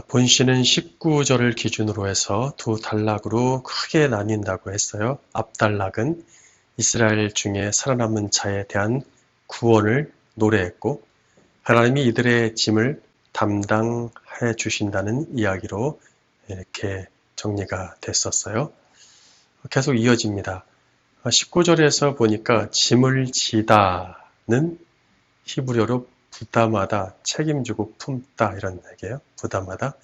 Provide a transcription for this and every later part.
본시는 19절을 기준으로 해서 두 단락으로 크게 나뉜다고 했어요. 앞단락은 이스라엘 중에 살아남은 자에 대한 구원을 노래했고, 하나님이 이들의 짐을 담당해 주신다는 이야기로 이렇게 정리가 됐었어요. 계속 이어집니다. 19절에서 보니까 짐을 지다는 히브리어로 부담하다, 책임지고 품다 이런 얘기예요. 부담하다,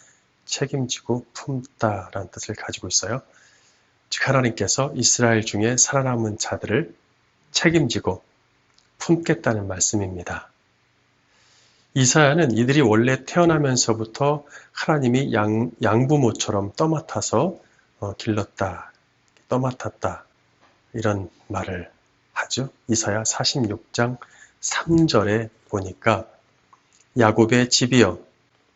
책임지고 품다라는 뜻을 가지고 있어요. 즉 하나님께서 이스라엘 중에 살아남은 자들을 책임지고 품겠다는 말씀입니다. 이사야는 이들이 원래 태어나면서부터 하나님이 양부모처럼 떠맡아서 길렀다, 떠맡았다 이런 말을 하죠. 이사야 46장 3절에 보니까 야곱의 집이여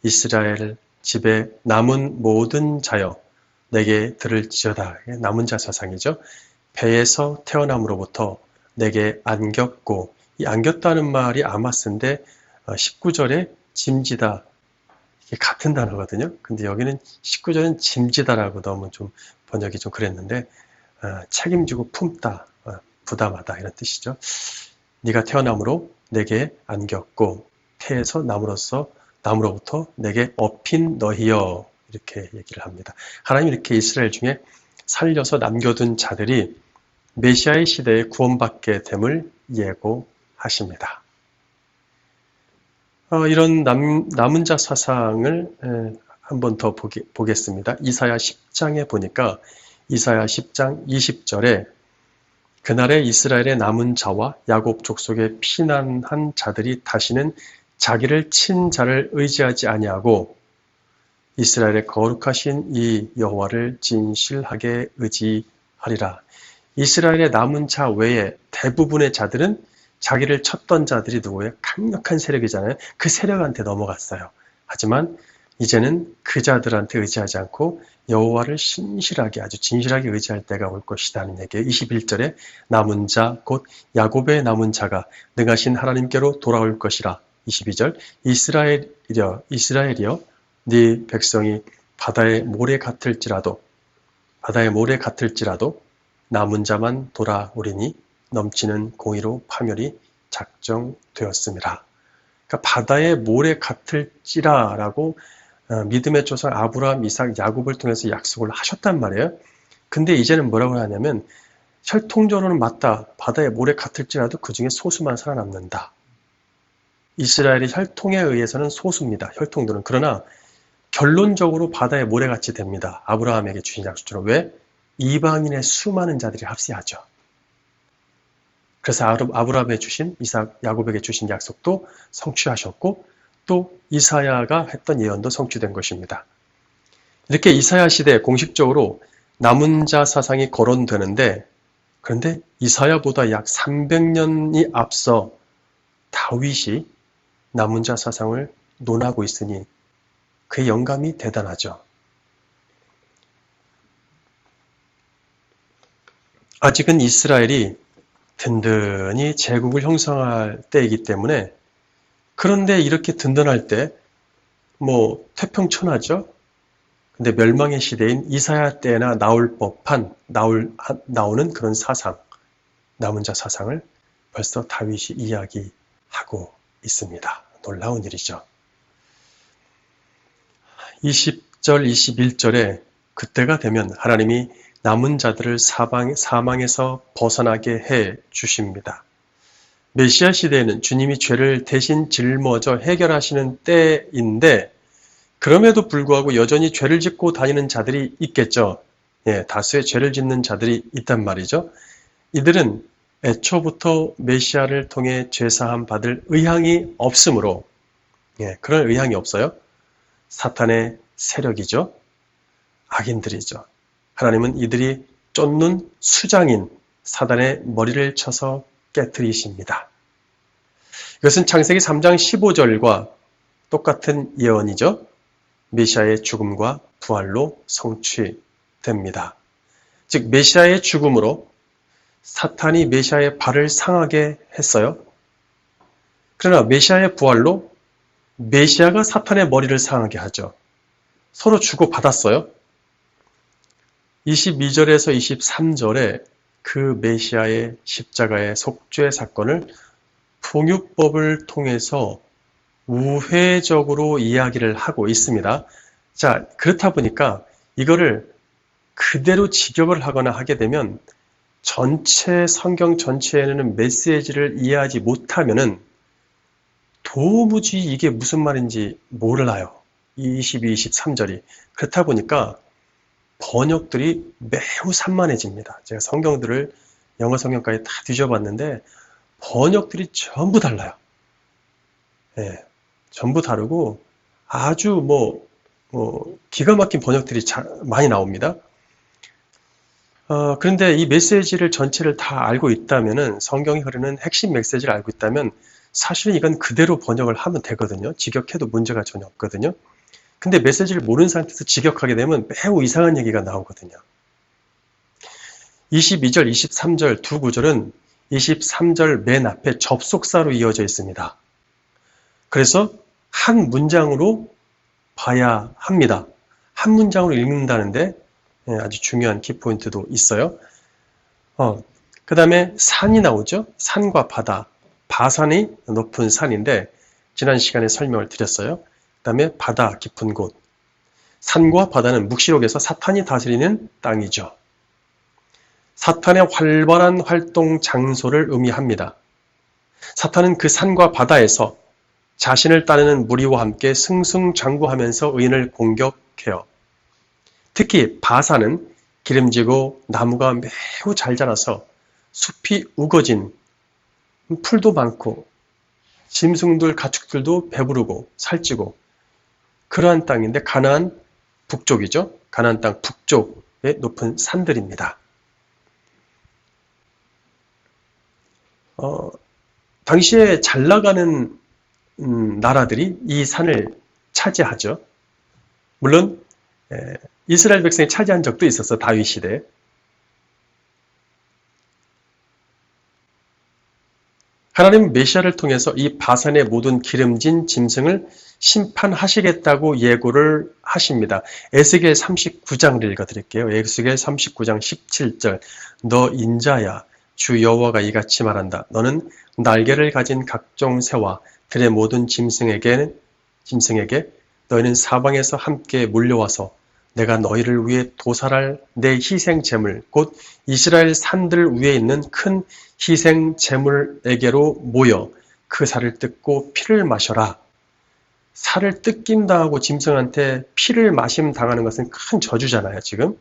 이스라엘 집에 남은 모든 자여 내게 들을지어다. 남은 자 사상이죠. 배에서 태어남으로부터 내게 안겼고, 이 안겼다는 말이 아마스인데 19절에 짐지다 이게 같은 단어거든요. 근데 여기는 19절은 짐지다라고 너무 좀 번역이 좀 그랬는데 책임지고 품다, 부담하다 이런 뜻이죠. 네가 태어남으로 내게 안겼고 태에서 나무로부터 내게 업힌 너희여 이렇게 얘기를 합니다. 하나님이 이렇게 이스라엘 중에 살려서 남겨둔 자들이 메시아의 시대에 구원받게 됨을 예고하십니다. 이런 남은 자 사상을 한 번 더 보겠습니다. 이사야 10장에 보니까 이사야 10장 20절에 그날에 이스라엘의 남은 자와 야곱 족속에 피난한 자들이 다시는 자기를 친 자를 의지하지 아니하고 이스라엘의 거룩하신 이 여호와를 진실하게 의지하리라. 이스라엘의 남은 자 외에 대부분의 자들은 자기를 쳤던 자들이 누구예요? 강력한 세력이잖아요. 그 세력한테 넘어갔어요. 하지만 이제는 그 자들한테 의지하지 않고 여호와를 신실하게 아주 진실하게 의지할 때가 올 것이라는 얘기예요. 21절에 남은 자 곧 야곱의 남은 자가 능하신 하나님께로 돌아올 것이라. 22절 이스라엘이여 네 백성이 바다의 모래 같을지라도 남은 자만 돌아오리니 넘치는 공의로 파멸이 작정되었습니다. 그러니까 바다의 모래 같을지라라고 믿음의 조상 아브라함, 이삭, 야곱을 통해서 약속을 하셨단 말이에요. 근데 이제는 뭐라고 하냐면 혈통적으로는 맞다. 바다의 모래 같을지라도 그 중에 소수만 살아남는다. 이스라엘의 혈통에 의해서는 소수입니다. 혈통들은. 그러나 결론적으로 바다의 모래같이 됩니다. 아브라함에게 주신 약속처럼. 왜? 이방인의 수많은 자들이 합세하죠. 그래서 아브라함에 주신 이삭, 야곱에게 주신 약속도 성취하셨고 또 이사야가 했던 예언도 성취된 것입니다. 이렇게 이사야 시대에 공식적으로 남은 자 사상이 거론되는데 그런데 이사야보다 약 300년이 앞서 다윗이 남은 자 사상을 논하고 있으니 그의 영감이 대단하죠. 아직은 이스라엘이 든든히 제국을 형성할 때이기 때문에 그런데 이렇게 든든할 때 태평천하죠. 근데 멸망의 시대인 이사야 때나 나오는 그런 사상, 남은 자 사상을 벌써 다윗이 이야기하고 있습니다. 놀라운 일이죠. 20절, 21절에 그때가 되면 하나님이 남은 자들을 사망에서 벗어나게 해 주십니다. 메시아 시대에는 주님이 죄를 대신 짊어져 해결하시는 때인데 그럼에도 불구하고 여전히 죄를 짓고 다니는 자들이 있겠죠. 다수의 죄를 짓는 자들이 있단 말이죠. 이들은 애초부터 메시아를 통해 죄사함 받을 의향이 없으므로 그런 의향이 없어요. 사탄의 세력이죠. 악인들이죠. 하나님은 이들이 쫓는 수장인 사단의 머리를 쳐서 깨트리십니다. 이것은 창세기 3장 15절과 똑같은 예언이죠. 메시아의 죽음과 부활로 성취됩니다. 즉 메시아의 죽음으로 사탄이 메시아의 발을 상하게 했어요. 그러나 메시아의 부활로 메시아가 사탄의 머리를 상하게 하죠. 서로 주고받았어요. 22절에서 23절에 그 메시아의 십자가의 속죄 사건을 풍유법을 통해서 우회적으로 이야기를 하고 있습니다. 자, 그렇다 보니까 이거를 그대로 직역을 하거나 하게 되면 전체 성경 전체에는 메시지를 이해하지 못하면은 도무지 이게 무슨 말인지 몰라요. 22, 23절이. 그렇다 보니까 번역들이 매우 산만해집니다. 제가 성경들을 영어 성경까지 다 뒤져봤는데 번역들이 전부 달라요. 예, 전부 다르고 아주 기가 막힌 번역들이 많이 나옵니다. 그런데 이 메시지를 전체를 다 알고 있다면은 성경이 흐르는 핵심 메시지를 알고 있다면 사실은 이건 그대로 번역을 하면 되거든요. 직역해도 문제가 전혀 없거든요. 근데 메시지를 모르는 상태에서 직역하게 되면 매우 이상한 얘기가 나오거든요. 22절, 23절 두 구절은 23절 맨 앞에 접속사로 이어져 있습니다. 그래서 한 문장으로 봐야 합니다. 한 문장으로 읽는다는데 아주 중요한 키포인트도 있어요. 그 다음에 산이 나오죠. 산과 바다. 바산이 높은 산인데 지난 시간에 설명을 드렸어요. 그 다음에 바다 깊은 곳. 산과 바다는 묵시록에서 사탄이 다스리는 땅이죠. 사탄의 활발한 활동 장소를 의미합니다. 사탄은 그 산과 바다에서 자신을 따르는 무리와 함께 승승장구하면서 의인을 공격해요. 특히 바산은 기름지고 나무가 매우 잘 자라서 숲이 우거진 풀도 많고 짐승들, 가축들도 배부르고 살찌고 그러한 땅인데 가나안 북쪽이죠. 가나안 땅 북쪽의 높은 산들입니다. 당시에 잘 나가는 나라들이 이 산을 차지하죠. 물론 이스라엘 백성이 차지한 적도 있었어. 다윗 시대에. 하나님은 메시아를 통해서 이 바산의 모든 기름진 짐승을 심판하시겠다고 예고를 하십니다. 에스겔 39장을 읽어드릴게요. 에스겔 39장 17절 너 인자야 주 여호와가 이같이 말한다. 너는 날개를 가진 각종 새와 들의 모든 짐승에게 너희는 사방에서 함께 몰려와서 내가 너희를 위해 도살할 내 희생 제물 곧 이스라엘 산들 위에 있는 큰 희생 제물에게로 모여 그 살을 뜯고 피를 마셔라. 살을 뜯긴다 하고 짐승한테 피를 마심 당하는 것은 큰 저주잖아요, 지금.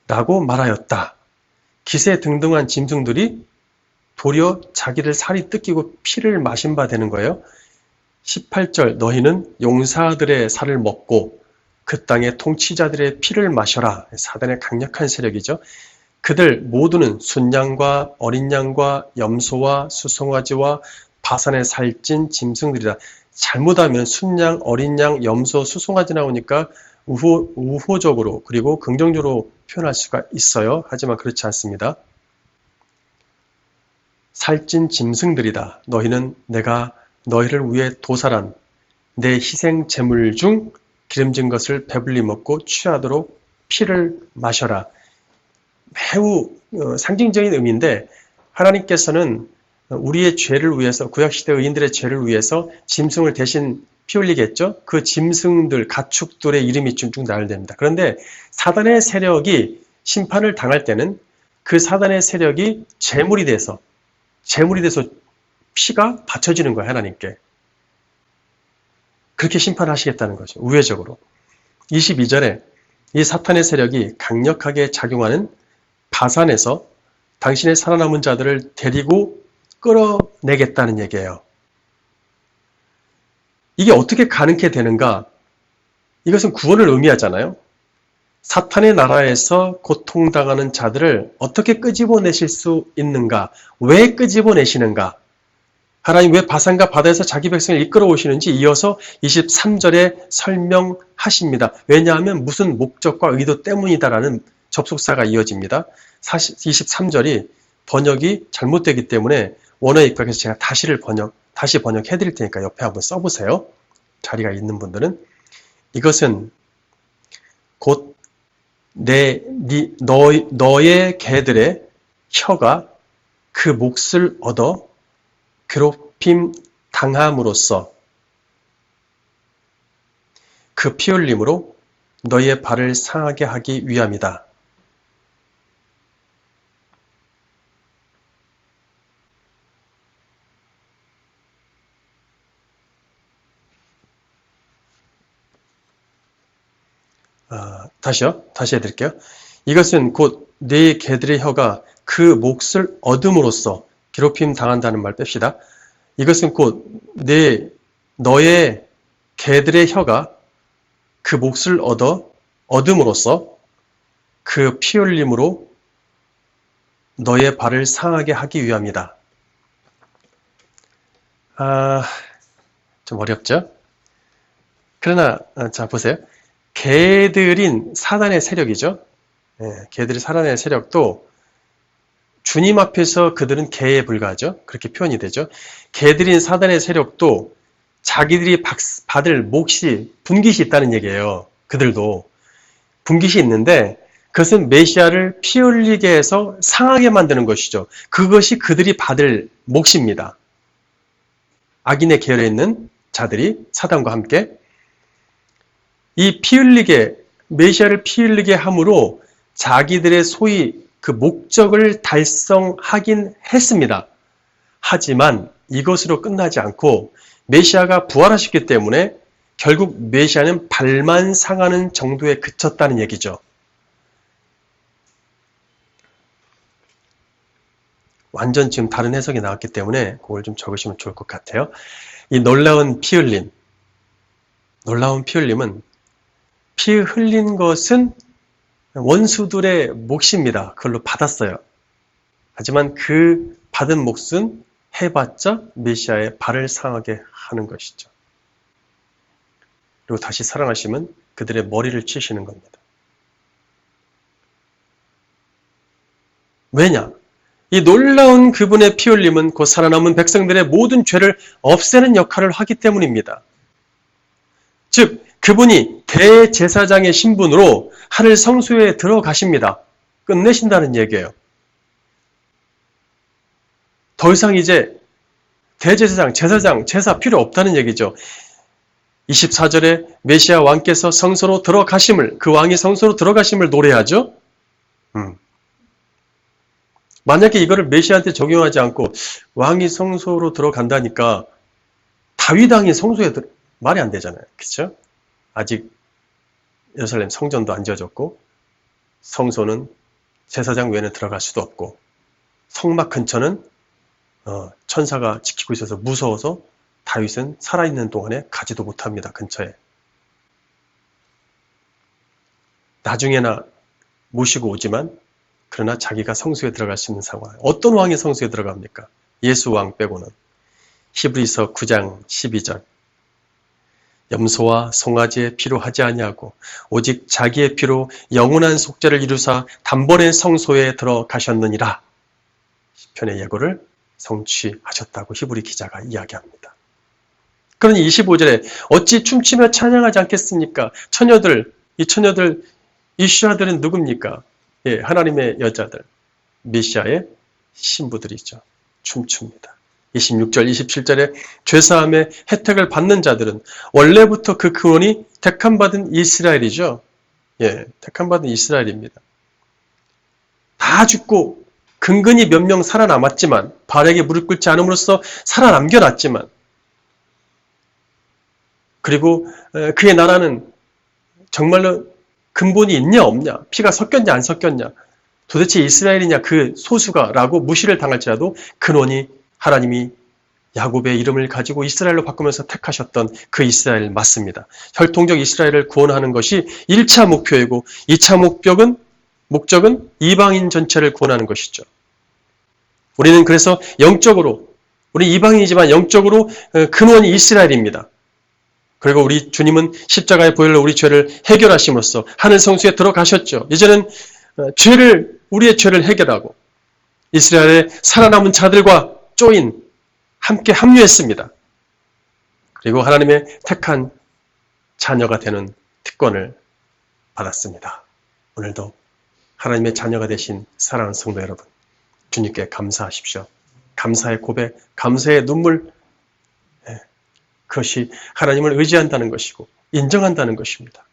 라고 말하였다. 기세등등한 짐승들이 도리어 자기를 살이 뜯기고 피를 마신 바 되는 거예요. 18절 너희는 용사들의 살을 먹고 그 땅의 통치자들의 피를 마셔라. 사단의 강력한 세력이죠. 그들 모두는 순양과 어린 양과 염소와 수송아지와 바산에 살찐 짐승들이다. 잘못하면 순양, 어린 양, 염소, 수송아지 나오니까 우호적으로 그리고 긍정적으로 표현할 수가 있어요. 하지만 그렇지 않습니다. 살찐 짐승들이다. 너희는 내가 너희를 위해 도살한 내 희생 제물 중 기름진 것을 배불리 먹고 취하도록 피를 마셔라. 매우 상징적인 의미인데 하나님께서는 우리의 죄를 위해서 구약시대 의인들의 죄를 위해서 짐승을 대신 피 흘리겠죠. 그 짐승들, 가축들의 이름이 쭉쭉 나열됩니다. 그런데 사단의 세력이 심판을 당할 때는 그 사단의 세력이 제물이 돼서 피가 바쳐지는 거예요. 하나님께. 그렇게 심판하시겠다는 거죠. 우회적으로. 22절에 이 사탄의 세력이 강력하게 작용하는 바산에서 당신의 살아남은 자들을 데리고 끌어내겠다는 얘기예요. 이게 어떻게 가능케 되는가? 이것은 구원을 의미하잖아요. 사탄의 나라에서 고통당하는 자들을 어떻게 끄집어내실 수 있는가? 왜 끄집어내시는가? 하나님 왜 바산과 바다에서 자기 백성을 이끌어 오시는지 이어서 23절에 설명하십니다. 왜냐하면 무슨 목적과 의도 때문이다라는 접속사가 이어집니다. 23절이 번역이 잘못되기 때문에 원어에 입각해서 제가 다시 번역해 드릴 테니까 옆에 한번 써보세요. 자리가 있는 분들은. 이것은 곧 너의 개들의 혀가 그 몫을 얻어 괴롭힘 당함으로써 그 피 흘림으로 너의 발을 상하게 하기 위함이다. 다시 해드릴게요. 이것은 곧 네 개들의 혀가 그 몫을 얻음으로써 괴롭힘 당한다는 말 뺍시다. 이것은 곧 너의 개들의 혀가 그 몫을 얻음으로써 그 피 흘림으로 너의 발을 상하게 하기 위함이다. 좀 어렵죠? 그러나 자 보세요. 개들인 사단의 세력이죠. 개들이 사단의 세력도 주님 앞에서 그들은 개에 불과하죠. 그렇게 표현이 되죠. 개들인 사단의 세력도 자기들이 받을 몫이 분깃이 있다는 얘기예요. 그들도 분깃이 있는데 그것은 메시아를 피 흘리게 해서 상하게 만드는 것이죠. 그것이 그들이 받을 몫입니다. 악인의 계열에 있는 자들이 사단과 함께 이 메시아를 피 흘리게 함으로 자기들의 소위 그 목적을 달성하긴 했습니다. 하지만 이것으로 끝나지 않고 메시아가 부활하셨기 때문에 결국 메시아는 발만 상하는 정도에 그쳤다는 얘기죠. 완전 지금 다른 해석이 나왔기 때문에 그걸 좀 적으시면 좋을 것 같아요. 이 놀라운 피 흘림은 피 흘린 것은 원수들의 몫입니다. 그걸로 받았어요. 하지만 그 받은 몫은 해봤자 메시아의 발을 상하게 하는 것이죠. 그리고 다시 살아나시면 그들의 머리를 치시는 겁니다. 왜냐? 이 놀라운 그분의 피 흘림은 곧 살아남은 백성들의 모든 죄를 없애는 역할을 하기 때문입니다. 즉 그분이 대제사장의 신분으로 하늘 성소에 들어가십니다. 끝내신다는 얘기예요. 더 이상 이제 대제사장, 제사장, 제사 필요 없다는 얘기죠. 24절에 메시아 왕께서 성소로 들어가심을, 그 왕이 성소로 들어가심을 노래하죠. 만약에 이거를 메시아한테 적용하지 않고 왕이 성소로 들어간다니까 다윗 왕이 성소에 말이 안 되잖아요. 그렇죠? 아직 예루살렘 성전도 안 지어졌고 성소는 제사장 외에는 들어갈 수도 없고 성막 근처는 천사가 지키고 있어서 무서워서 다윗은 살아있는 동안에 가지도 못합니다. 근처에. 나중에나 모시고 오지만 그러나 자기가 성소에 들어갈 수 있는 상황. 어떤 왕이 성소에 들어갑니까? 예수 왕 빼고는. 히브리서 9장 12절. 염소와 송아지의 피로 하지 아니하고 오직 자기의 피로 영원한 속죄를 이루사 단번에 성소에 들어가셨느니라. 시편의 예고를 성취하셨다고 히브리 기자가 이야기합니다. 그러니 25절에 어찌 춤추며 찬양하지 않겠습니까? 이 처녀들, 이슈아들은 누굽니까? 예, 하나님의 여자들, 메시아의 신부들이죠. 춤춥니다. 26절, 27절에 죄사함의 혜택을 받는 자들은 원래부터 그 근원이 택함받은 이스라엘이죠. 예, 택함받은 이스라엘입니다. 다 죽고 근근히 몇 명 살아남았지만 발에게 무릎 꿇지 않음으로써 살아남겨놨지만 그리고 그의 나라는 정말로 근본이 있냐 없냐, 피가 섞였냐 안 섞였냐, 도대체 이스라엘이냐 그 소수가 라고 무시를 당할지라도 근원이 하나님이 야곱의 이름을 가지고 이스라엘로 바꾸면서 택하셨던 그 이스라엘 맞습니다. 혈통적 이스라엘을 구원하는 것이 1차 목표이고 2차 목적은 이방인 전체를 구원하는 것이죠. 우리는 그래서 우리 이방인이지만 영적으로 근원이 이스라엘입니다. 그리고 우리 주님은 십자가의 보혈로 우리 죄를 해결하심으로써 하늘 성수에 들어가셨죠. 이제는 우리의 죄를 해결하고 이스라엘의 살아남은 자들과 함께 합류했습니다. 그리고 하나님의 택한 자녀가 되는 특권을 받았습니다. 오늘도 하나님의 자녀가 되신 사랑하는 성도 여러분, 주님께 감사하십시오. 감사의 고백, 감사의 눈물, 그것이 하나님을 의지한다는 것이고 인정한다는 것입니다.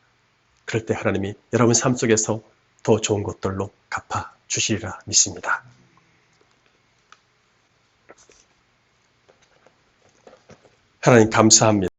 그럴 때 하나님이 여러분 삶 속에서 더 좋은 것들로 갚아 주시리라 믿습니다. 하나님 감사합니다.